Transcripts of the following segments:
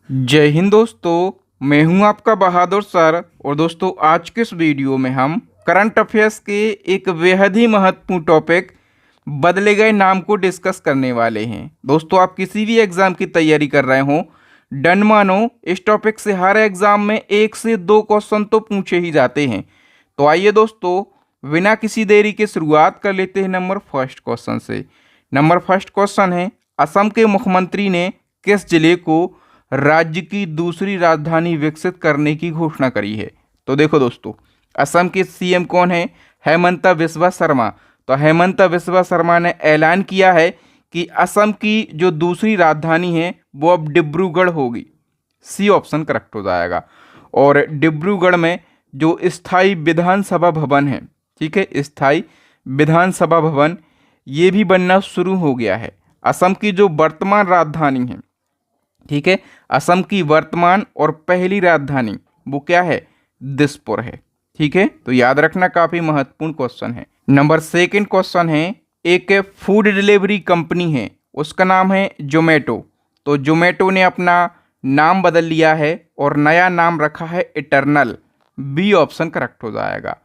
जय हिंद दोस्तों, मैं हूं आपका बहादुर सर। और दोस्तों, आज के इस वीडियो में हम करंट अफेयर्स के एक बेहद ही महत्वपूर्ण टॉपिक बदले गए नाम को डिस्कस करने वाले हैं। दोस्तों, आप किसी भी एग्ज़ाम की तैयारी कर रहे हो, डन मानो इस टॉपिक से हर एग्ज़ाम में 1 से 2 क्वेश्चन तो पूछे ही जाते हैं। तो आइए दोस्तों, बिना किसी देरी के शुरुआत कर लेते हैं नंबर फर्स्ट क्वेश्चन से। नंबर फर्स्ट क्वेश्चन है, असम के मुख्यमंत्री ने किस जिले को राज्य की दूसरी राजधानी विकसित करने की घोषणा करी है? तो देखो दोस्तों, असम के सीएम कौन है? हेमंत बिस्वा शर्मा। तो हेमंत बिस्वा शर्मा ने ऐलान किया है कि असम की जो दूसरी राजधानी है वो अब डिब्रूगढ़ होगी। सी ऑप्शन करेक्ट हो जाएगा। और डिब्रूगढ़ में जो स्थायी विधानसभा भवन है, ठीक है, स्थायी विधानसभा भवन, ये भी बनना शुरू हो गया है। असम की जो वर्तमान राजधानी है, ठीक है, असम की वर्तमान और पहली राजधानी वो क्या है? दिसपुर है। ठीक है, तो याद रखना, काफी महत्वपूर्ण क्वेश्चन है। नंबर सेकंड क्वेश्चन है, एक फूड डिलीवरी कंपनी है, उसका नाम है जोमेटो। तो जोमेटो ने अपना नाम बदल लिया है और नया नाम रखा है इटर्नल। बी ऑप्शन करेक्ट हो जाएगा।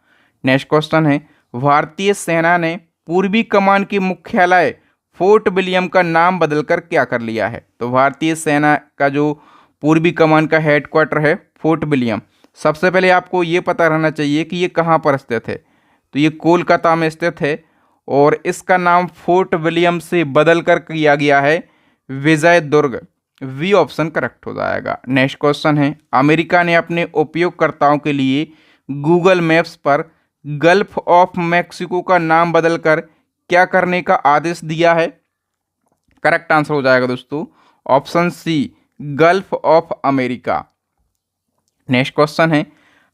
नेक्स्ट क्वेश्चन है, भारतीय सेना ने पूर्वी कमान के मुख्यालय फोर्ट विलियम का नाम बदलकर क्या कर लिया है? तो भारतीय सेना का जो पूर्वी कमान का हेडक्वार्टर है फोर्ट विलियम, सबसे पहले आपको ये पता रहना चाहिए कि ये कहाँ पर स्थित है। तो ये कोलकाता में स्थित है और इसका नाम फोर्ट विलियम से बदलकर किया गया है विजय दुर्ग। वी ऑप्शन करेक्ट हो जाएगा। नेक्स्ट क्वेश्चन है, अमेरिका ने अपने उपयोगकर्ताओं के लिए गूगल मैप्स पर गल्फ ऑफ मैक्सिको का नाम बदलकर क्या करने का आदेश दिया है? करेक्ट आंसर हो जाएगा दोस्तों option C, Gulf of America. Next question है,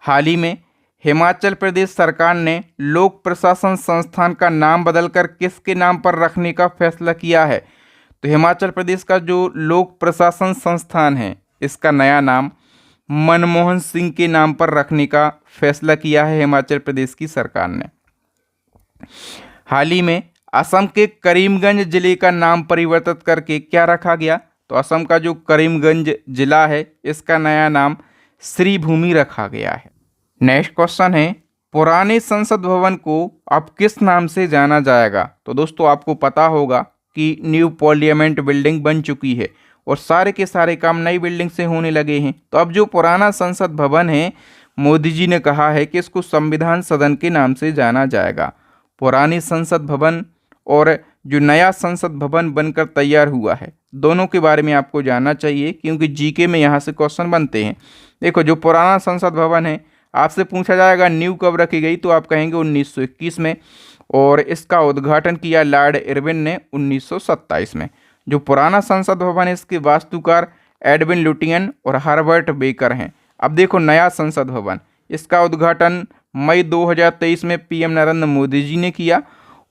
हाल ही में हिमाचल प्रदेश सरकार ने लोक प्रशासन संस्थान का नाम बदलकर किसके नाम पर रखने का फैसला किया है? तो हिमाचल प्रदेश का जो लोक प्रशासन संस्थान है, इसका नया नाम मनमोहन सिंह के नाम पर रखने का फैसला किया है हिमाचल प्रदेश की सरकार ने। हाल ही में असम के करीमगंज जिले का नाम परिवर्तित करके क्या रखा गया? तो असम का जो करीमगंज जिला है, इसका नया नाम श्रीभूमि रखा गया है। नेक्स्ट क्वेश्चन है, पुराने संसद भवन को अब किस नाम से जाना जाएगा? तो दोस्तों, आपको पता होगा कि न्यू पार्लियामेंट बिल्डिंग बन चुकी है और सारे के सारे काम नई बिल्डिंग से होने लगे हैं। तो अब जो पुराना संसद भवन है, मोदी जी ने कहा है कि इसको संविधान सदन के नाम से जाना जाएगा। पुरानी संसद भवन और जो नया संसद भवन बनकर तैयार हुआ है, दोनों के बारे में आपको जानना चाहिए, क्योंकि जीके में यहाँ से क्वेश्चन बनते हैं। देखो, जो पुराना संसद भवन है, आपसे पूछा जाएगा न्यू कब रखी गई, तो आप कहेंगे 1921 में, और इसका उद्घाटन किया लॉर्ड इरविन ने 1927 में। जो पुराना संसद भवन है, इसके वास्तुकार एडविन लुटियन और हर्बर्ट बेकर हैं। अब देखो, नया संसद भवन, इसका उद्घाटन मई 2023 में पीएम नरेंद्र मोदी जी ने किया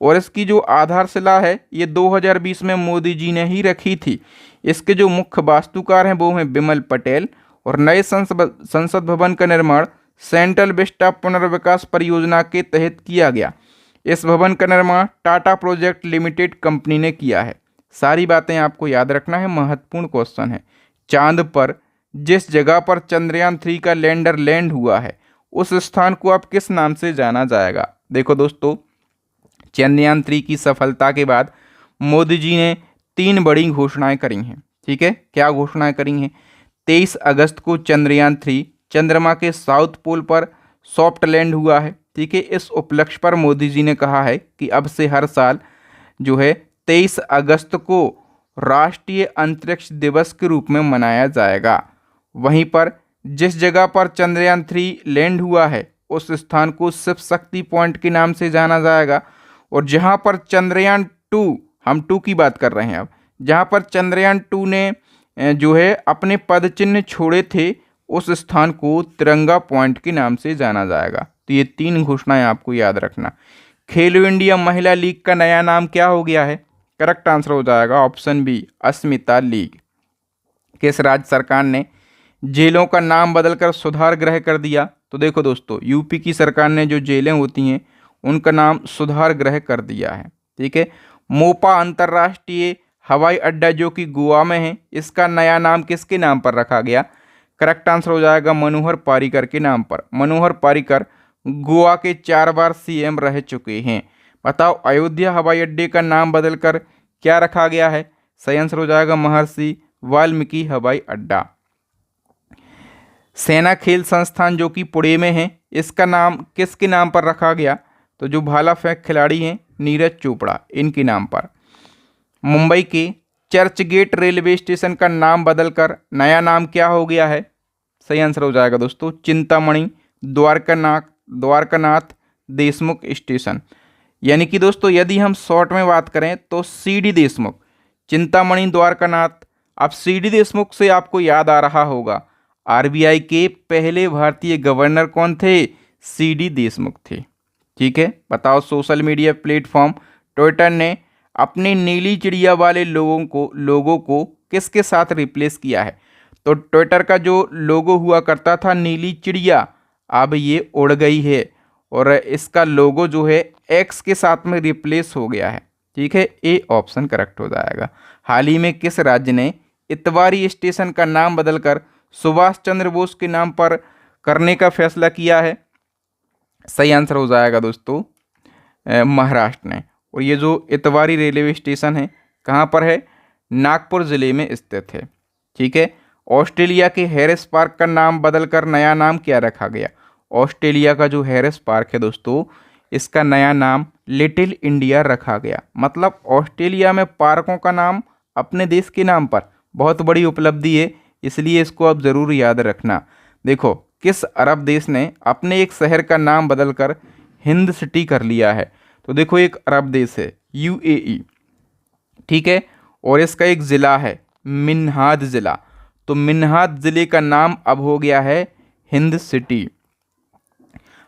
और इसकी जो आधारशिला है, ये 2020 में मोदी जी ने ही रखी थी। इसके जो मुख्य वास्तुकार हैं वो हैं बिमल पटेल। और नए संसद भवन का निर्माण सेंट्रल विस्टा पुनर्विकास परियोजना के तहत किया गया। इस भवन का निर्माण टाटा प्रोजेक्ट लिमिटेड कंपनी ने किया है। सारी बातें आपको याद रखना है, महत्वपूर्ण क्वेश्चन है। चांद पर जिस जगह पर चंद्रयान 3 का लैंडर लैंड हुआ है, उस स्थान को अब किस नाम से जाना जाएगा? देखो दोस्तों, चंद्रयान 3 की सफलता के बाद मोदी जी ने 3 बड़ी घोषणाएं करी हैं। ठीक है, क्या घोषणाएं करी हैं? 23 अगस्त को चंद्रयान 3 चंद्रमा के साउथ पोल पर सॉफ्ट लैंड हुआ है। ठीक है, इस उपलक्ष्य पर मोदी जी ने कहा है कि अब से हर साल जो है 23 अगस्त को राष्ट्रीय अंतरिक्ष दिवस के रूप में मनाया जाएगा। वहीं पर जिस जगह पर चंद्रयान 3 लैंड हुआ है, उस स्थान को शिव शक्ति पॉइंट के नाम से जाना जाएगा। और जहां पर चंद्रयान 2, हम 2 की बात कर रहे हैं अब, जहां पर चंद्रयान 2 ने जो है अपने पद चिन्ह छोड़े थे, उस स्थान को तिरंगा पॉइंट के नाम से जाना जाएगा। तो ये 3 घोषणाएं आपको याद रखना। खेलो इंडिया महिला लीग का नया नाम क्या हो गया है? करेक्ट आंसर हो जाएगा ऑप्शन बी, अस्मिता लीग। किस राज्य सरकार ने जेलों का नाम बदलकर सुधार गृह कर दिया? तो देखो दोस्तों, यूपी की सरकार ने जो जेलें होती हैं, उनका नाम सुधार गृह कर दिया है। ठीक है, मोपा अंतर्राष्ट्रीय हवाई अड्डा जो कि गोवा में है, इसका नया नाम किसके नाम पर रखा गया? करेक्ट आंसर हो जाएगा मनोहर पर्रिकर के नाम पर। मनोहर पर्रिकर गोवा के 4 बार सीएम रह चुके हैं। बताओ अयोध्या हवाई अड्डे का नाम बदलकर क्या रखा गया है? सही आंसर हो जाएगा महर्षि वाल्मीकि हवाई अड्डा। सेना खेल संस्थान जो कि पुणे में है, इसका नाम किसके नाम पर रखा गया? तो जो भाला फेंक खिलाड़ी हैं नीरज चोपड़ा, इनके नाम पर। मुंबई के चर्च गेट रेलवे स्टेशन का नाम बदलकर नया नाम क्या हो गया है? सही आंसर हो जाएगा दोस्तों चिंतामणि द्वारकानाथ देशमुख स्टेशन। यानी कि दोस्तों यदि हम शॉर्ट में बात करें तो सीडी देशमुख, चिंतामणि द्वारकानाथ। अब सीडी देशमुख से आपको याद आ रहा होगा आरबीआई के पहले भारतीय गवर्नर कौन थे? सीडी देशमुख थे। ठीक है, बताओ सोशल मीडिया प्लेटफॉर्म ट्विटर ने अपने नीली चिड़िया वाले लोगों को किसके साथ रिप्लेस किया है? तो ट्विटर का जो लोगो हुआ करता था नीली चिड़िया, अब ये उड़ गई है और इसका लोगो जो है एक्स के साथ में रिप्लेस हो गया है। ठीक है, ए ऑप्शन करेक्ट हो जाएगा। हाल ही में किस राज्य ने इतवारी स्टेशन का नाम बदलकर सुभाष चंद्र बोस के नाम पर करने का फैसला किया है? सही आंसर हो जाएगा दोस्तों महाराष्ट्र ने। और ये जो इतवारी रेलवे स्टेशन है कहाँ पर है? नागपुर ज़िले में स्थित है। ठीक है, ऑस्ट्रेलिया के हैरिस पार्क का नाम बदलकर नया नाम क्या रखा गया? ऑस्ट्रेलिया का जो हैरिस पार्क है दोस्तों, इसका नया नाम लिटिल इंडिया रखा गया। मतलब ऑस्ट्रेलिया में पार्कों का नाम अपने देश के नाम पर, बहुत बड़ी उपलब्धि है, इसलिए इसको आप ज़रूर याद रखना। देखो किस अरब देश ने अपने एक शहर का नाम बदलकर हिंद सिटी कर लिया है? तो देखो एक अरब देश है यूएई। ठीक है, और इसका एक ज़िला है मिन्हाद ज़िला, तो मिन्हाद ज़िले का नाम अब हो गया है हिंद सिटी।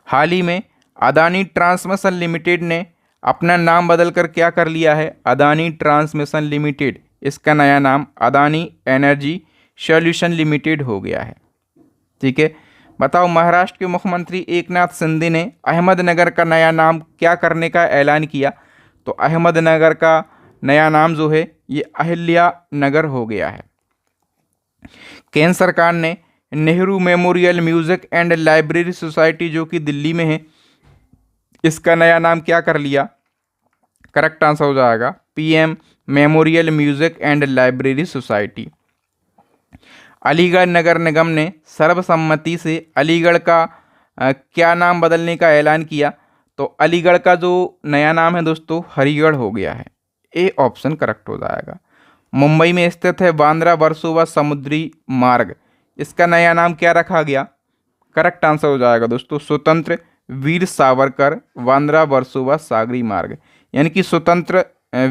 हाल ही में अदानी ट्रांसमिशन लिमिटेड ने अपना नाम बदलकर क्या कर लिया है? अदानी ट्रांसमिशन लिमिटेड, इसका नया नाम अदानी एनर्जी सॉल्यूशन लिमिटेड हो गया है। ठीक है, बताओ महाराष्ट्र के मुख्यमंत्री एकनाथ शिंदे ने अहमदनगर का नया नाम क्या करने का ऐलान किया? तो अहमदनगर का नया नाम जो है ये अहिल्या नगर हो गया है। केंद्र सरकार ने Nehru memorial music and library society जो कि दिल्ली में है, इसका नया नाम क्या कर लिया? करेक्ट आंसर हो जाएगा PM memorial music and library society. Aligarh नगर निगम ने सर्वसम्मति से अलीगढ़ का क्या नाम बदलने का ऐलान किया? तो अलीगढ़ का जो नया नाम है दोस्तों हरिगढ़ हो गया है। ए ऑप्शन करेक्ट हो जाएगा। मुंबई में स्थित है बांद्रा वर्सोवा समुद्री मार्ग, इसका नया नाम क्या रखा गया? करेक्ट आंसर हो जाएगा दोस्तों स्वतंत्र वीर सावरकर बांद्रा वर्सोवा सागरी मार्ग। यानी कि स्वतंत्र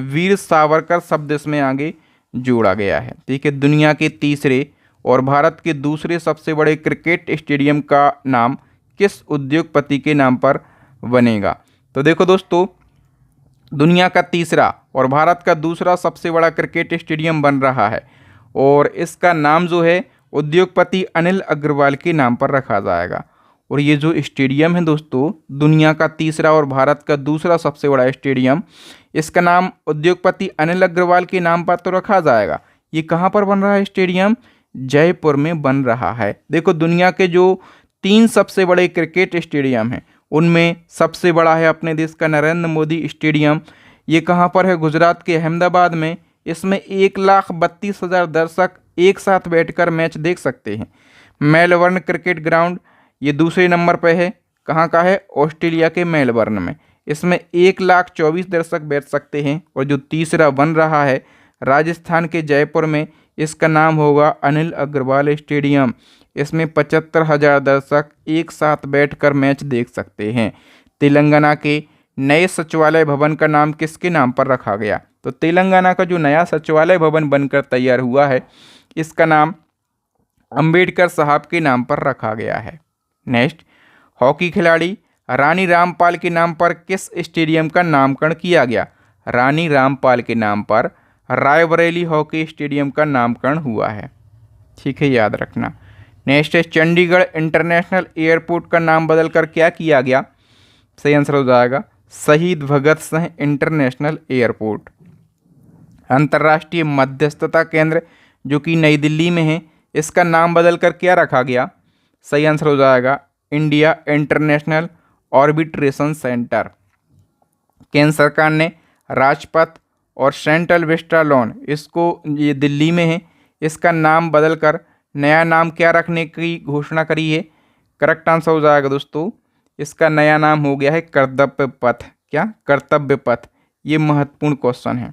वीर सावरकर शब्द इसमें आगे जोड़ा गया है। ठीक है, दुनिया के तीसरे और भारत के दूसरे सबसे बड़े क्रिकेट स्टेडियम का नाम किस उद्योगपति के नाम पर बनेगा? तो देखो दोस्तों दुनिया का तीसरा और भारत का दूसरा सबसे बड़ा क्रिकेट स्टेडियम बन रहा है और इसका नाम जो है उद्योगपति अनिल अग्रवाल के नाम पर रखा जाएगा। और ये जो स्टेडियम है दोस्तों दुनिया का तीसरा और भारत का दूसरा सबसे बड़ा स्टेडियम, इसका नाम उद्योगपति अनिल अग्रवाल के नाम पर तो रखा जाएगा। ये कहाँ पर बन रहा है स्टेडियम? जयपुर में बन रहा है। देखो दुनिया के जो 3 सबसे बड़े क्रिकेट स्टेडियम हैं उनमें सबसे बड़ा है अपने देश का नरेंद्र मोदी स्टेडियम। ये कहाँ पर है? गुजरात के अहमदाबाद में। इसमें 1,32,000 दर्शक एक साथ बैठकर मैच देख सकते हैं। मेलबर्न क्रिकेट ग्राउंड ये दूसरे नंबर पर है। कहाँ का है? ऑस्ट्रेलिया के मेलबर्न में। इसमें 1,24,000 दर्शक बैठ सकते हैं। और जो तीसरा बन रहा है राजस्थान के जयपुर में, इसका नाम होगा अनिल अग्रवाल स्टेडियम। इसमें 75,000 दर्शक एक साथ बैठकर मैच देख सकते हैं। तेलंगाना के नए सचिवालय भवन का नाम किसके नाम पर रखा गया? तो तेलंगाना का जो नया सचिवालय भवन बनकर तैयार हुआ है इसका नाम अंबेडकर साहब के नाम पर रखा गया है। नेक्स्ट, हॉकी खिलाड़ी रानी रामपाल के नाम पर किस स्टेडियम का नामकरण किया गया? रानी रामपाल के नाम पर रायबरेली हॉकी स्टेडियम का नामकरण हुआ है। ठीक है, याद रखना। नेक्स्ट है चंडीगढ़ इंटरनेशनल एयरपोर्ट का नाम बदलकर क्या किया गया? सही आंसर हो जाएगा शहीद भगत सिंह इंटरनेशनल एयरपोर्ट। अंतर्राष्ट्रीय मध्यस्थता केंद्र जो कि नई दिल्ली में है, इसका नाम बदलकर क्या रखा गया? सही आंसर हो जाएगा इंडिया इंटरनेशनल ऑर्बिट्रेशन सेंटर। केंद्र सरकार ने राजपथ और सेंट्रल विस्टा लॉन, इसको ये दिल्ली में है, इसका नाम बदलकर नया नाम क्या रखने की घोषणा करी है? करेक्ट आंसर हो जाएगा दोस्तों, इसका नया नाम हो गया है कर्तव्य पथ। क्या? कर्तव्य पथ। ये महत्वपूर्ण क्वेश्चन है।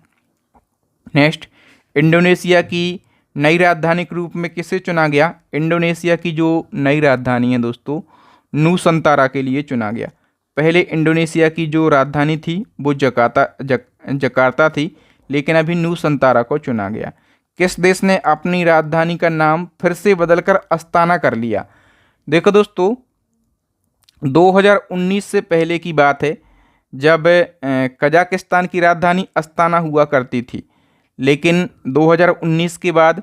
नेक्स्ट, इंडोनेशिया की नई राजधानी के रूप में किसे चुना गया? इंडोनेशिया की जो नई राजधानी है दोस्तों, नूसंतारा के लिए चुना गया। पहले इंडोनेशिया की जो राजधानी थी वो जकार्ता थी, लेकिन अभी नूसंतारा को चुना गया। किस देश ने अपनी राजधानी का नाम फिर से बदलकर अस्ताना कर लिया? देखो दोस्तों, 2019 से पहले की बात है जब कजाकिस्तान की राजधानी अस्ताना हुआ करती थी, लेकिन 2019 के बाद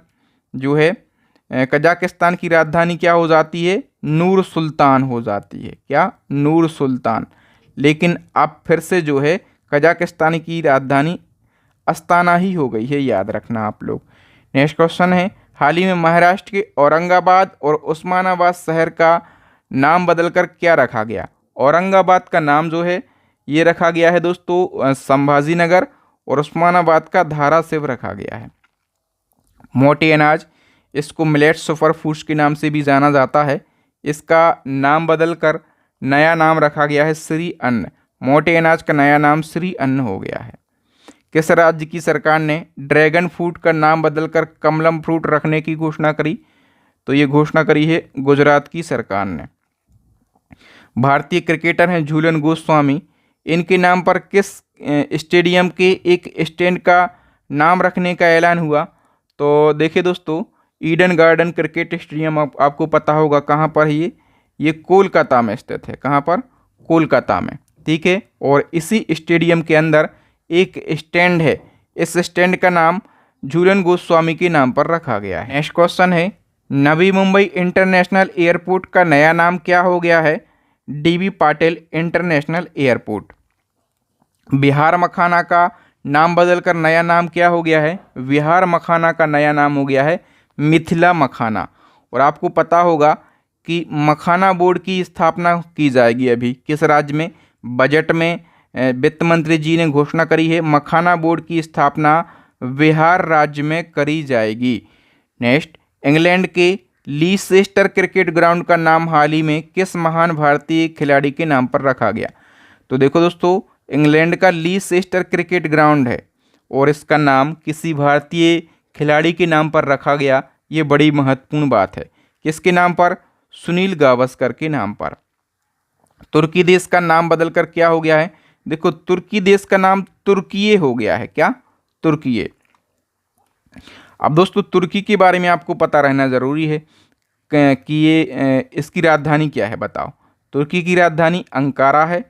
जो है कजाकिस्तान की राजधानी क्या हो जाती है? नूर सुल्तान हो जाती है। क्या? नूर सुल्तान। लेकिन अब फिर से जो है कजाकिस्तान की राजधानी अस्ताना ही हो गई है, याद रखना आप लोग। नेक्स्ट क्वेश्चन है, हाल ही में महाराष्ट्र के औरंगाबाद और उस्मानाबाद शहर का नाम बदलकर क्या रखा गया? औरंगाबाद का नाम जो है ये रखा गया है दोस्तों संभाजी नगर, और उस्मानाबाद का धाराशिव रखा गया है। मोटे अनाज, इसको मिलेट सुपर फूड्स के नाम से भी जाना जाता है, इसका नाम बदलकर नया नाम रखा गया है श्री अन्न। मोटे अनाज का नया नाम श्री अन्न हो गया है। किस राज्य की सरकार ने ड्रैगन फ्रूट का नाम बदलकर कमलम फ्रूट रखने की घोषणा करी? तो ये घोषणा करी है गुजरात की सरकार ने। भारतीय क्रिकेटर हैं झूलन गोस्वामी, इनके नाम पर किस स्टेडियम के एक स्टैंड का नाम रखने का ऐलान हुआ? तो देखिए दोस्तों, ईडन गार्डन क्रिकेट स्टेडियम आपको पता होगा कहाँ पर है ये कोलकाता में स्थित है। कहाँ पर? कोलकाता में। ठीक है, और इसी स्टेडियम के अंदर एक स्टैंड है, इस स्टैंड का नाम झूलन गोस्वामी के नाम पर रखा गया है। नेक्स्ट क्वेश्चन है, नवी मुंबई इंटरनेशनल एयरपोर्ट का नया नाम क्या हो गया है? DB Patil international airport. Bihar मखाना का नाम बदलकर नया नाम क्या हो गया है? बिहार मखाना का नया नाम हो गया है मिथिला मखाना। और आपको पता होगा कि मखाना बोर्ड की स्थापना की जाएगी अभी किस राज्य में? बजट में वित्त मंत्री जी ने घोषणा करी है, मखाना बोर्ड की स्थापना बिहार राज्य में करी जाएगी। नेक्स्ट, इंग्लैंड के लीसेस्टर क्रिकेट ग्राउंड का नाम हाल ही में किस महान भारतीय खिलाड़ी के नाम पर रखा गया? तो देखो दोस्तों, इंग्लैंड का लीसेस्टर क्रिकेट ग्राउंड है और इसका नाम किसी भारतीय खिलाड़ी के नाम पर रखा गया। ये बड़ी महत्वपूर्ण बात है। किसके नाम पर? सुनील गावस्कर के नाम पर। तुर्की देश का नाम बदलकर क्या हो गया है? देखो, तुर्की देश का नाम तुर्कीये हो गया है। क्या? तुर्कीये। अब दोस्तों, तुर्की के बारे में आपको पता रहना ज़रूरी है कि ये इसकी राजधानी क्या है, बताओ। तुर्की की राजधानी अंकारा है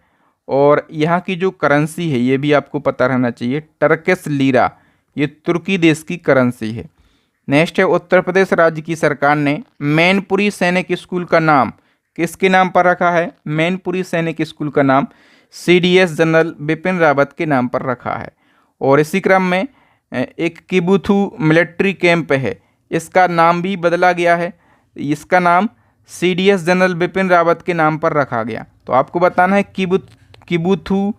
और यहाँ की जो करेंसी है ये भी आपको पता रहना चाहिए, टर्किश लीरा। ये तुर्की देश की करेंसी है। नेक्स्ट है, उत्तर प्रदेश राज्य की सरकार ने मैनपुरी सैनिक स्कूल का नाम किसके नाम पर रखा है? मैनपुरी सैनिक स्कूल का नाम CDS जनरल बिपिन रावत के नाम पर रखा है। और इसी क्रम में एक किबुथु मिलिट्री कैंप है, इसका नाम भी बदला गया है, इसका नाम CDS जनरल बिपिन रावत के नाम पर रखा गया। तो आपको बताना है किबुथु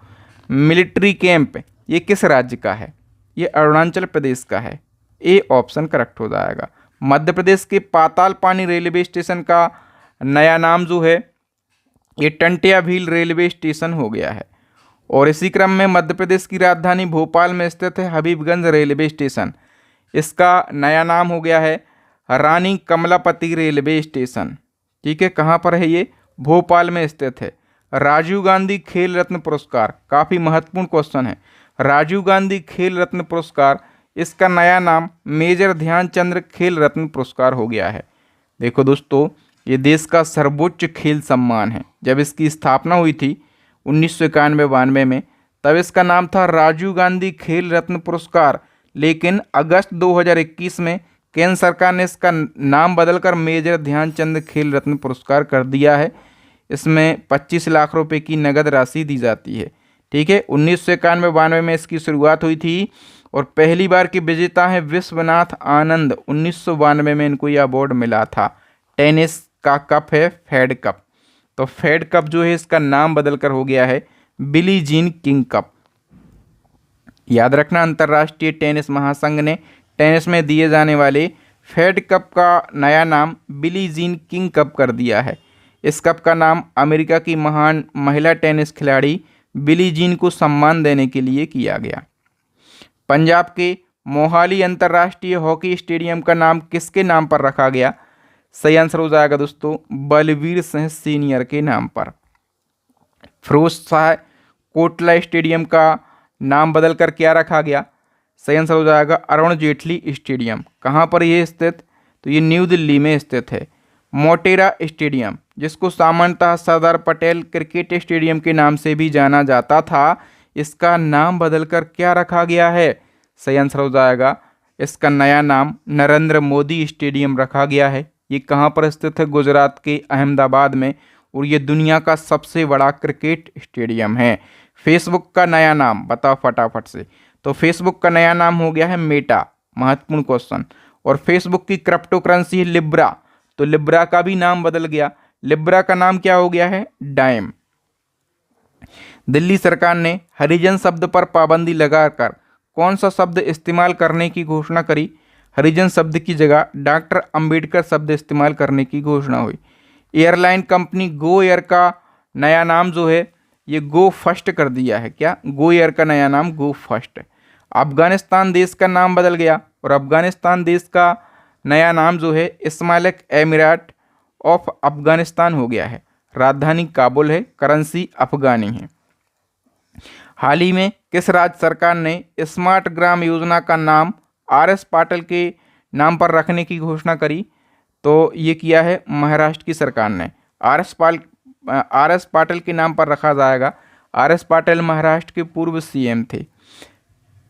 मिलिट्री कैंप ये किस राज्य का है? ये अरुणाचल प्रदेश का है। ए ऑप्शन करेक्ट हो जाएगा। मध्य प्रदेश के पाताल पानी रेलवे स्टेशन का नया नाम जो है ये टंटिया भील रेलवे स्टेशन हो गया है। और इसी क्रम में मध्य प्रदेश की राजधानी भोपाल में स्थित है हबीबगंज रेलवे स्टेशन, इसका नया नाम हो गया है रानी कमलापति रेलवे स्टेशन। ठीक है, कहाँ पर है ये? भोपाल में स्थित है। राजीव गांधी खेल रत्न पुरस्कार, काफ़ी महत्वपूर्ण क्वेश्चन है। राजीव गांधी खेल रत्न पुरस्कार, इसका नया नाम मेजर ध्यानचंद खेल रत्न पुरस्कार हो गया है। देखो दोस्तों, ये देश का सर्वोच्च खेल सम्मान है। जब इसकी स्थापना हुई थी 1991-92 में, तब इसका नाम था राजीव गांधी खेल रत्न पुरस्कार, लेकिन अगस्त 2021 में केंद्र सरकार ने इसका नाम बदलकर मेजर ध्यानचंद खेल रत्न पुरस्कार कर दिया है। इसमें 25 लाख रुपए की नगद राशि दी जाती है। ठीक है, 1991-92 में इसकी शुरुआत हुई थी और पहली बार के विजेता हैं विश्वनाथ आनंद, 1992 में इनको यह अवार्ड मिला था। टेनिस का कप है फेड कप, तो फेड कप जो है इसका नाम बदलकर हो गया है बिली जीन किंग कप। याद रखना, अंतर्राष्ट्रीय टेनिस महासंघ ने टेनिस में दिए जाने वाले फेड कप का नया नाम बिली जीन किंग कप कर दिया है। इस कप का नाम अमेरिका की महान महिला टेनिस खिलाड़ी बिली जीन को सम्मान देने के लिए किया गया। पंजाब के मोहाली अंतर्राष्ट्रीय हॉकी स्टेडियम का नाम किसके नाम पर रखा गया? सही आंसर हो जाएगा दोस्तों बलवीर सिंह सीनियर के नाम पर। फिरोज शाह कोटला स्टेडियम का नाम बदलकर क्या रखा गया? सही आंसर हो जाएगा अरुण जेटली स्टेडियम। कहाँ पर ये स्थित? तो ये न्यू दिल्ली में स्थित है। मोटेरा स्टेडियम, जिसको सामान्यतः सरदार पटेल क्रिकेट स्टेडियम के नाम से भी जाना जाता था, इसका नाम बदलकर क्या रखा गया है? सही आंसर हो जाएगा इसका नया नाम नरेंद्र मोदी स्टेडियम रखा गया है। ये कहाँ पर स्थित है? गुजरात के अहमदाबाद में, और ये दुनिया का सबसे बड़ा क्रिकेट स्टेडियम है। फेसबुक का नया नाम बताओ फटाफट से। तो फेसबुक का नया नाम हो गया है मेटा, महत्वपूर्ण क्वेश्चन। और फेसबुक की क्रिप्टो करेंसी है लिब्रा, तो लिब्रा का भी नाम बदल गया। लिब्रा का नाम क्या हो गया है? डाइम। दिल्ली सरकार ने हरिजन शब्द पर पाबंदी लगाकर कौन सा शब्द इस्तेमाल करने की घोषणा करी? हरिजन शब्द की जगह डॉक्टर अंबेडकर शब्द इस्तेमाल करने की घोषणा हुई। एयरलाइन कंपनी गो एयर का नया नाम जो है ये गो फर्स्ट कर दिया है। क्या? गो एयर का नया नाम गो फर्स्ट। अफगानिस्तान देश का नाम बदल गया, और अफगानिस्तान देश का नया नाम जो है इस्माइलिक एमिरेट ऑफ अफगानिस्तान हो गया है। राजधानी काबुल है, करेंसी अफगानी है। हाल ही में किस राज्य सरकार ने स्मार्ट ग्राम योजना का नाम RS पाटिल के नाम पर रखने की घोषणा करी? तो ये किया है महाराष्ट्र की सरकार ने। RS पाटिल के नाम पर रखा जाएगा। RS पाटिल महाराष्ट्र के पूर्व CM थे।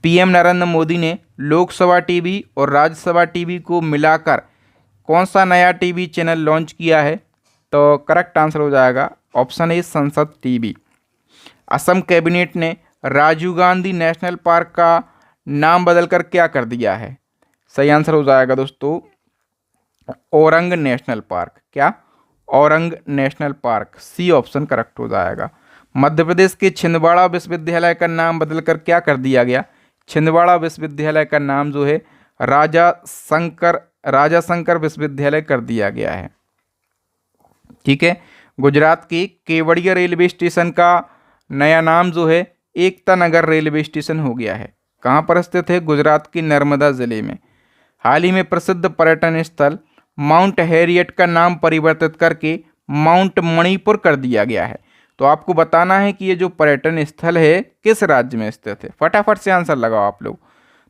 PM नरेंद्र मोदी ने लोकसभा टीवी और राज्यसभा टीवी को मिलाकर कौन सा नया टीवी चैनल लॉन्च किया है? तो करेक्ट आंसर हो जाएगा ऑप्शन ए संसद टीवी। असम कैबिनेट ने राजीव गांधी नेशनल पार्क का नाम बदलकर क्या कर दिया है? सही आंसर हो जाएगा दोस्तों औरंग नेशनल पार्क। क्या? Aurang national park, C option correct हो जाएगा। मध्य प्रदेश के छिंदवाड़ा विश्वविद्यालय का नाम बदलकर क्या कर दिया गया? छिंदवाड़ा विश्वविद्यालय का नाम जो है राजा शंकर विश्वविद्यालय कर दिया गया है। ठीक है। गुजरात के केवड़िया रेलवे स्टेशन का नया नाम जो है एकता नगर रेलवे स्टेशन हो गया है। कहाँ पर स्थित है? गुजरात के नर्मदा जिले में। हाल ही में प्रसिद्ध पर्यटन स्थल माउंट हैरियट का नाम परिवर्तित करके माउंट मणिपुर कर दिया गया है। तो आपको बताना है कि ये जो पर्यटन स्थल है किस राज्य में स्थित है। फटाफट से आंसर लगाओ आप लोग।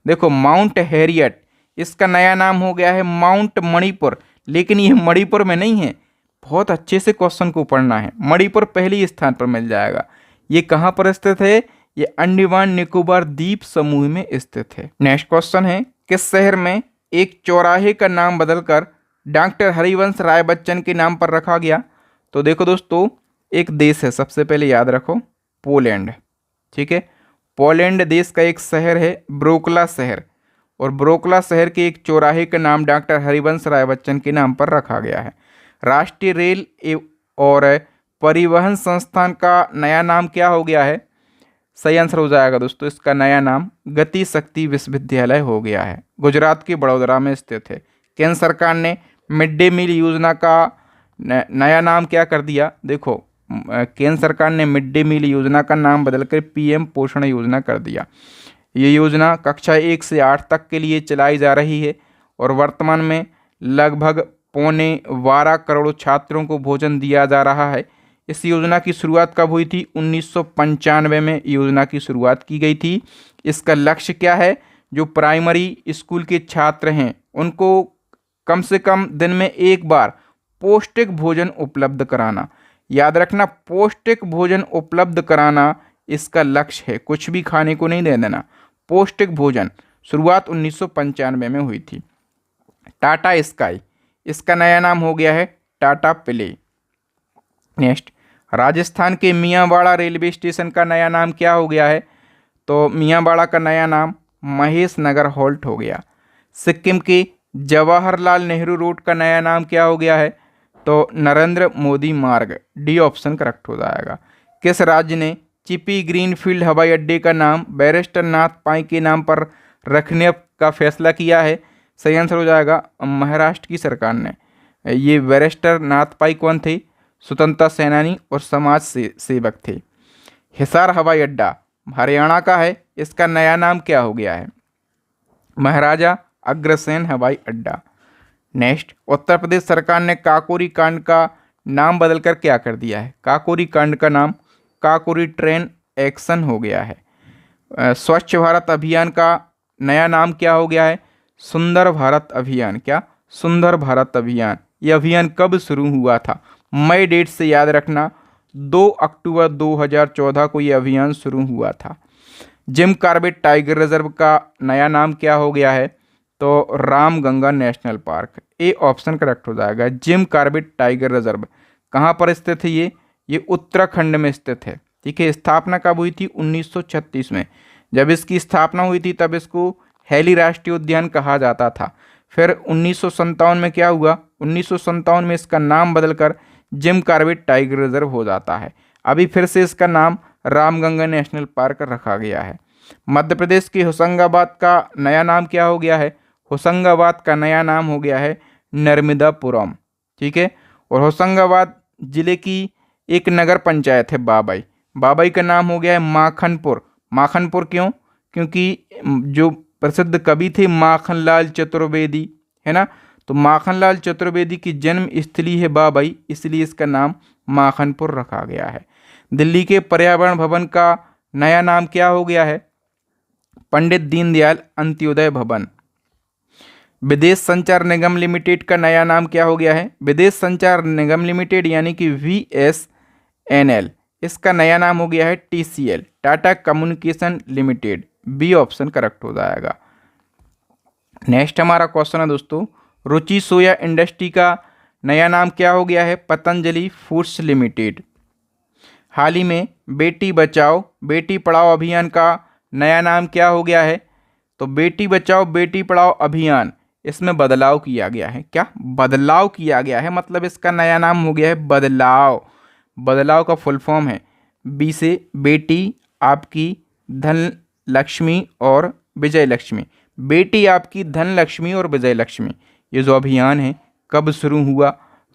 देखो माउंट हैरियट, इसका नया नाम हो गया है माउंट मणिपुर, लेकिन ये मणिपुर में नहीं है। बहुत अच्छे से क्वेश्चन को पढ़ना है। मणिपुर पहले स्थान पर मिल जाएगा। ये कहाँ पर स्थित है? ये अंडमान निकोबार द्वीप समूह में स्थित है। नेक्स्ट क्वेश्चन है, किस शहर में एक चौराहे का नाम बदलकर डॉक्टर हरिवंश राय बच्चन के नाम पर रखा गया? तो देखो दोस्तों, एक देश है, सबसे पहले याद रखो पोलैंड। ठीक है, पोलैंड देश का एक शहर है ब्रोकला शहर, और ब्रोकला शहर के एक चौराहे का नाम डॉक्टर हरिवंश राय बच्चन के नाम पर रखा गया है। राष्ट्रीय रेल और परिवहन संस्थान का नया नाम क्या हो गया है? सही आंसर हो जाएगा दोस्तों इसका नया नाम गति शक्ति विश्वविद्यालय हो गया है। गुजरात के बड़ोदरा में स्थित है। केंद्र सरकार ने मिड डे मील योजना का नया नाम क्या कर दिया? देखो केंद्र सरकार ने मिड डे मील योजना का नाम बदलकर PM पोषण योजना कर दिया। ये योजना कक्षा 1 से 8 तक के लिए चलाई जा रही है, और वर्तमान में लगभग 12.25 करोड़ छात्रों को भोजन दिया जा रहा है। इस योजना की शुरुआत कब हुई थी? 1995 में योजना की शुरुआत की गई थी। इसका लक्ष्य क्या है? जो प्राइमरी स्कूल के छात्र हैं उनको कम से कम दिन में एक बार पौष्टिक भोजन उपलब्ध कराना। याद रखना, पौष्टिक भोजन उपलब्ध कराना इसका लक्ष्य है, कुछ भी खाने को नहीं दे देना। पौष्टिक भोजन, शुरुआत 1995 में हुई थी। टाटा स्काई, इसका नया नाम हो गया है टाटा प्ले। नेक्स्ट, राजस्थान के मियांवाड़ा रेलवे स्टेशन का नया नाम क्या हो गया है? तो मियांवाड़ा का नया नाम महेश नगर हॉल्ट हो गया। सिक्किम के जवाहरलाल नेहरू रोड का नया नाम क्या हो गया है? तो नरेंद्र मोदी मार्ग, डी ऑप्शन करेक्ट हो जाएगा। किस राज्य ने चिपी ग्रीनफील्ड हवाई अड्डे का नाम बैरिस्टर नाथ पाई के नाम पर रखने का फैसला किया है? सही आंसर हो जाएगा महाराष्ट्र की सरकार ने। ये बैरिस्टर नाथ पाई कौन थे? स्वतंत्रता सेनानी और समाज सेवक थे। हिसार हवाई अड्डा हरियाणा का है, इसका नया नाम क्या हो गया है? महाराजा अग्रसेन हवाई अड्डा। नेक्स्ट, उत्तर प्रदेश सरकार ने काकोरी कांड का नाम बदलकर क्या कर दिया है? काकोरी कांड का नाम काकोरी ट्रेन एक्शन हो गया है। स्वच्छ भारत अभियान का नया नाम क्या हो गया है? सुंदर भारत अभियान। क्या? सुंदर भारत अभियान। ये अभियान कब शुरू हुआ था? मई डेट से याद रखना, 2 अक्टूबर 2014 को ये अभियान शुरू हुआ था। जिम कॉर्बेट टाइगर रिजर्व का नया नाम क्या हो गया है? तो Ramganga national park, A option correct हो जाएगा। जिम कॉर्बेट टाइगर रिजर्व कहाँ पर स्थित है? ये उत्तराखंड में स्थित है। ठीक है। स्थापना कब हुई थी? 1936 में। जब इसकी स्थापना हुई थी तब इसको हैली राष्ट्रीय उद्यान कहा जाता था। फिर 1957 में क्या हुआ? 1957 में इसका नाम बदलकर जिम कॉर्बेट टाइगर रिजर्व हो जाता है। अभी फिर से इसका नाम रामगंगा नेशनल पार्क रखा गया है। मध्य प्रदेश के होशंगाबाद का नया नाम क्या हो गया है? होशंगाबाद का नया नाम हो गया है नर्मदापुरम। ठीक है। और होशंगाबाद जिले की एक नगर पंचायत है बाबई। बाबई का नाम हो गया है माखनपुर। माखनपुर क्यों? क्योंकि जो प्रसिद्ध कवि थे माखनलाल चतुर्वेदी, है ना, तो माखनलाल चतुर्वेदी की जन्म स्थली है बाबई, इसलिए इसका नाम माखनपुर रखा गया है। दिल्ली के पर्यावरण भवन का नया नाम क्या हो गया है? पंडित दीनदयाल अंत्योदय भवन। विदेश संचार निगम लिमिटेड का नया नाम क्या हो गया है? विदेश संचार निगम लिमिटेड यानी कि VSNL, इसका नया नाम हो गया है TCL, Tata communication limited. B option correct हो जाएगा। नेक्स्ट हमारा क्वेश्चन है दोस्तों, रुचि सोया इंडस्ट्री का नया नाम क्या हो गया है? Patanjali foods limited. हाल ही में बेटी बचाओ बेटी पढ़ाओ अभियान का नया नाम क्या हो गया है? तो बेटी बचाओ बेटी पढ़ाओ अभियान, इसमें बदलाव किया गया है। क्या? बदलाव किया गया है, मतलब इसका नया नाम हो गया है बदलाव। बदलाव का फुल फॉर्म है बी से बेटी आपकी धन लक्ष्मी और विजय लक्ष्मी। बेटी आपकी धन लक्ष्मी और विजय लक्ष्मी, ये जो अभियान है कब शुरू हुआ?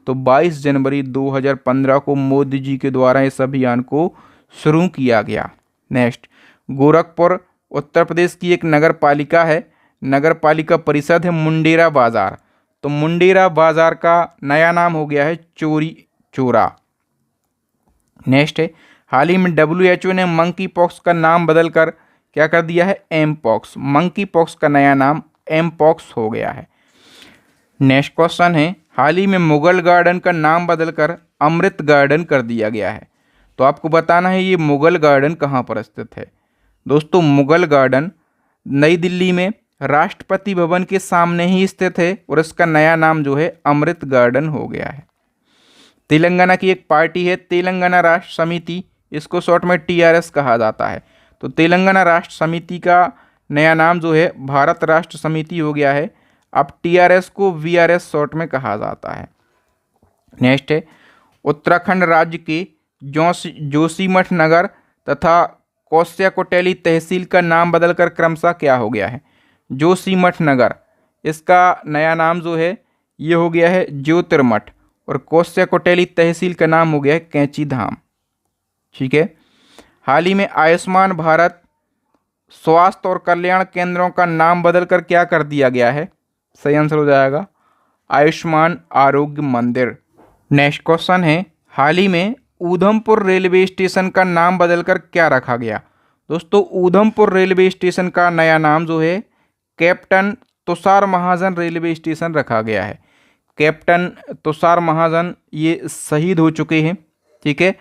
तो 22 जनवरी 2015 को मोदी जी के द्वारा इस अभियान को शुरू किया गया। नेक्स्ट, गोरखपुर उत्तर प्रदेश की एक नगर पालिका है, नगर पालिका परिषद है मुंडेरा बाजार। तो मुंडेरा बाजार का नया नाम हो गया है चोरी चोरा। नेक्स्ट है, हाल ही में WHO ने मंकी पॉक्स का नाम बदलकर क्या कर दिया है? M pox. मंकी पॉक्स का नया नाम एम पॉक्स हो गया है। नेक्स्ट क्वेश्चन है, हाल ही में मुगल गार्डन का नाम बदलकर अमृत गार्डन कर दिया गया है। तो आपको बताना है ये मुगल गार्डन कहाँ पर स्थित है। दोस्तों मुगल गार्डन नई दिल्ली में राष्ट्रपति भवन के सामने ही स्थित है और इसका नया नाम जो है अमृत गार्डन हो गया है। तेलंगाना की एक पार्टी है तेलंगाना राष्ट्र समिति, इसको शॉर्ट में TRS कहा जाता है। तो तेलंगाना राष्ट्र समिति का नया नाम जो है भारत राष्ट्र समिति हो गया है। अब TRS को VRS शॉर्ट में कहा जाता है। नेक्स्ट है, उत्तराखंड राज्य के जोशीमठ नगर तथा कौशल्या कोटेली तहसील का नाम बदलकर क्रमशः क्या हो गया है? जोशीमठ नगर, इसका नया नाम जो है ये हो गया है ज्योतिर्मठ और कौशल्या कोटेली तहसील का नाम हो गया है कैंची धाम। ठीक है। हाल ही में आयुष्मान भारत स्वास्थ्य और कल्याण केंद्रों का नाम बदलकर क्या कर दिया गया है? सही आंसर हो जाएगा आयुष्मान आरोग्य मंदिर। नेक्स्ट क्वेश्चन है, हाल ही में ऊधमपुर रेलवे स्टेशन का नाम बदलकर क्या रखा गया? दोस्तों ऊधमपुर रेलवे स्टेशन का नया नाम जो है कैप्टन तुषार महाजन रेलवे स्टेशन रखा गया है। कैप्टन तुषार महाजन ये शहीद हो चुके हैं। ठीक है।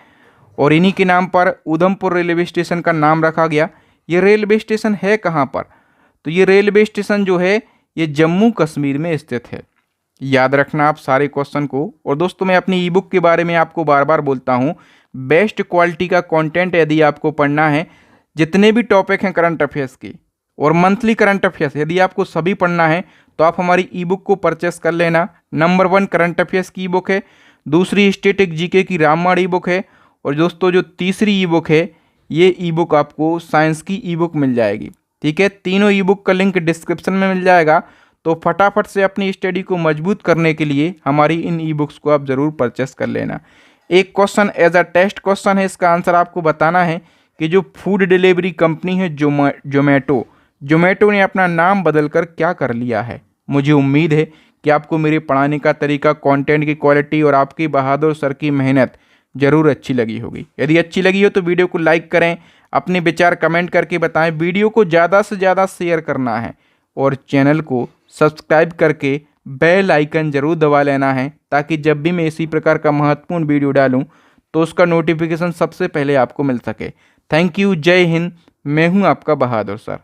और इन्हीं के नाम पर ऊधमपुर रेलवे स्टेशन का नाम रखा गया। ये रेलवे स्टेशन है कहाँ पर? तो ये रेलवे स्टेशन जो है ये जम्मू कश्मीर में स्थित है। याद रखना आप सारे क्वेश्चन को। और दोस्तों मैं अपनी ई बुक के बारे में आपको बार बार बोलता हूँ, बेस्ट क्वालिटी का कंटेंट यदि आपको पढ़ना है, जितने भी टॉपिक हैं करंट अफेयर्स के और मंथली करंट अफेयर्स यदि आपको सभी पढ़ना है तो आप हमारी ई बुक को परचेस कर लेना। नंबर 1 करंट अफेयर्स की ई बुक है, दूसरी स्टैटिक जीके की रामबाण ई बुक है, और दोस्तों जो तीसरी ई बुक है ये ई बुक आपको साइंस की ई बुक मिल जाएगी। ठीक है, तीनों ई बुक का लिंक डिस्क्रिप्शन में मिल जाएगा। तो फटाफट से अपनी स्टडी को मजबूत करने के लिए हमारी इन ई बुक्स को आप ज़रूर परचेस कर लेना। एक question as a test question है, इसका आंसर आपको बताना है कि जो फूड डिलीवरी कंपनी है जोमेटो ने अपना नाम बदलकर क्या कर लिया है। मुझे उम्मीद है कि आपको मेरे पढ़ाने का तरीका, कंटेंट की क्वालिटी और आपकी बहादुर सर की मेहनत ज़रूर अच्छी लगी होगी। यदि अच्छी लगी हो तो वीडियो को लाइक करें, अपने विचार कमेंट करके बताएं, वीडियो को ज़्यादा से ज़्यादा शेयर करना है और चैनल को सब्सक्राइब करके बेल आइकन ज़रूर दबा लेना है ताकि जब भी मैं इसी प्रकार का महत्वपूर्ण वीडियो डालूं तो उसका नोटिफिकेशन सबसे पहले आपको मिल सके। थैंक यू, जय हिंद। मैं हूं आपका बहादुर सर।